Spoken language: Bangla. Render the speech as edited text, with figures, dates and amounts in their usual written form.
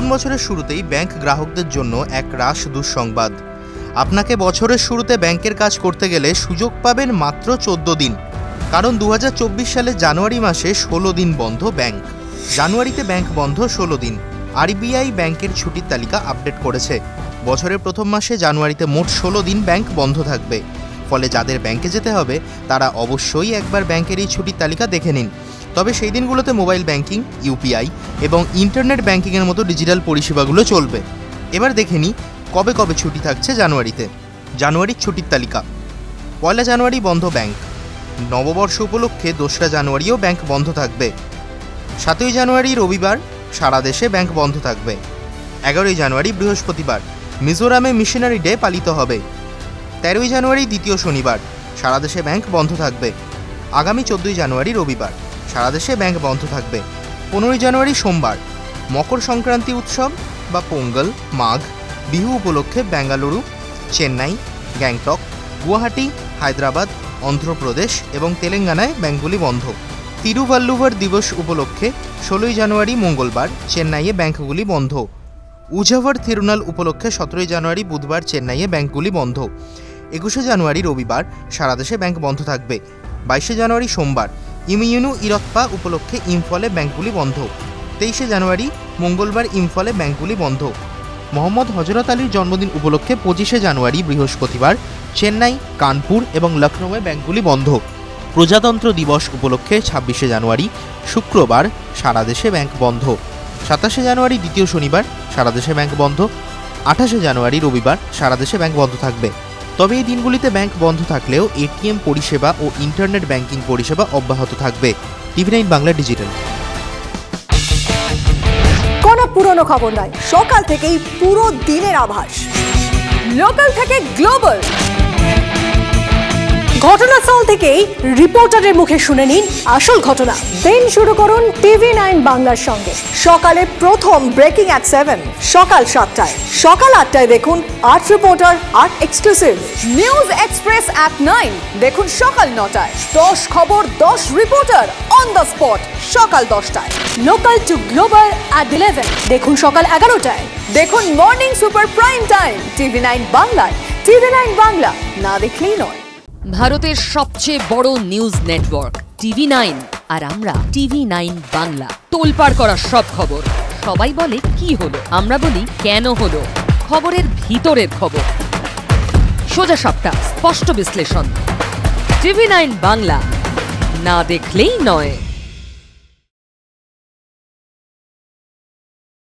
নতুন বছরের শুরুতেই ব্যাংক গ্রাহকদের জন্য এক রাশ দুঃসংবাদ। আপনাকে বছরের শুরুতে ব্যাংকের কাজ করতে গেলে সুযোগ পাবেন মাত্র 14 দিন। কারণ 2024 সালের জানুয়ারি মাসে 16 দিন বন্ধ ব্যাংক। জানুয়ারিতে ব্যাংক বন্ধ 16 দিন। আরবিআই ব্যাংকের ছুটির তালিকা আপডেট করেছে। বছরের প্রথম মাসে জানুয়ারিতে মোট 16 দিন ব্যাংক বন্ধ থাকবে। ফলে যাদের ব্যাংকে যেতে হবে তারা অবশ্যই একবার ব্যাংকের এই ছুটির তালিকা দেখে নিন। তবে সেই দিনগুলোতে মোবাইল ব্যাংকিং, ইউপিআই এবং ইন্টারনেট ব্যাংকিংয়ের মতো ডিজিটাল পরিষেবাগুলো চলবে। এবার দেখে নিই কবে কবে ছুটি থাকছে জানুয়ারিতে। জানুয়ারির ছুটির তালিকা: 1 জানুয়ারি বন্ধ ব্যাংক। নববর্ষ উপলক্ষে 2 জানুয়ারিও ব্যাংক বন্ধ থাকবে। 7 জানুয়ারি রবিবার সারা দেশে ব্যাংক বন্ধ থাকবে। 11 জানুয়ারি বৃহস্পতিবার মিজোরামে মিশনারি ডে পালিত হবে। 13 জানুয়ারি দ্বিতীয় শনিবার সারা দেশে ব্যাংক বন্ধ থাকবে। আগামী 14 জানুয়ারি রবিবার সারা দেশে ব্যাংক বন্ধ থাকবে। 15 জানুয়ারি সোমবার মকর সংক্রান্তি উৎসব বা পোঙ্গল, মাঘ, বিহু উপলক্ষে বেঙ্গালুরু, চেন্নাই, গ্যাংটক, গুয়াহাটি, হায়দ্রাবাদ, অন্ধ্রপ্রদেশ এবং তেলেঙ্গানায় ব্যাংকগুলি বন্ধ। তিরুভাল্লুভার দিবস উপলক্ষে 16 জানুয়ারি মঙ্গলবার চেন্নাইয়ে ব্যাংকগুলি বন্ধ। উঝাভার থিরুনাল উপলক্ষে 17 জানুয়ারি বুধবার চেন্নাইয়ে ব্যাংকগুলি বন্ধ। 21 জানুয়ারি রবিবার সারা দেশে ব্যাংক বন্ধ থাকবে। 22 জানুয়ারি সোমবার ইমিউনু ইরপ্পা উপলক্ষে ইম্ফলে ব্যাংকগুলি বন্ধ। 23 জানুয়ারি মঙ্গলবার ইম্ফলে ব্যাংকগুলি বন্ধ। মোহাম্মদ হযরত আলীর জন্মদিন উপলক্ষে 25 জানুয়ারি বৃহস্পতিবার চেন্নাই, কানপুর এবং লখনৌয়ে ব্যাংকগুলি বন্ধ। প্রজাতন্ত্র দিবস উপলক্ষে 26 জানুয়ারি শুক্রবার সারা দেশে ব্যাংক বন্ধ। 27 জানুয়ারি দ্বিতীয় শনিবার সারা দেশে ব্যাংক বন্ধ। 28 জানুয়ারি রবিবার সারা দেশে ব্যাংক বন্ধ থাকবে। তবে এই দিনগুলিতে ব্যাংক বন্ধ থাকলেও এটিএম পরিষেবা ও ইন্টারনেট ব্যাংকিং পরিষেবা অব্যাহত থাকবে। টিভি9 বাংলা ডিজিটাল। কোনো পুরনো খবর নয়, সকাল থেকেই পুরো দিনের আভাস। লোকাল থেকে গ্লোবাল, ঘটনাস্থল থেকেই রিপোর্টারের মুখে শুনে নিন আসল ঘটনা। দিন শুরু করুন টিভি9 বাংলার সঙ্গে। সকালে প্রথম ব্রেকিং অ্যাট 7, সকাল 7টায়, সকাল 8টায় দেখুন 8 reporter 8 exclusive. News express at 9 দেখুন সকাল 9টায়। 10 খবর 10 রিপোর্টার অন দ্য স্পট সকাল 10টায়। লোকাল টু গ্লোবাল অ্যাট 11 দেখুন সকাল 11টায়। দেখুন মর্নিং সুপার প্রাইম টাইম টিভি9 বাংলায়। টিভি9 বাংলা না দেখলেই নয়। ভারতের সবচেয়ে বড় নিউজ নেটওয়ার্ক টিভি9 আর আমরা টিভি9 বাংলা। তোলপাড় করা সব খবর। সবাই বলে কি হলো, আমরা বলি কেন হলো। খবরের ভিতরের খবর, সোজা সাপটা, স্পষ্ট বিশ্লেষণ। টিভি9 বাংলা না দেখলেই নয়।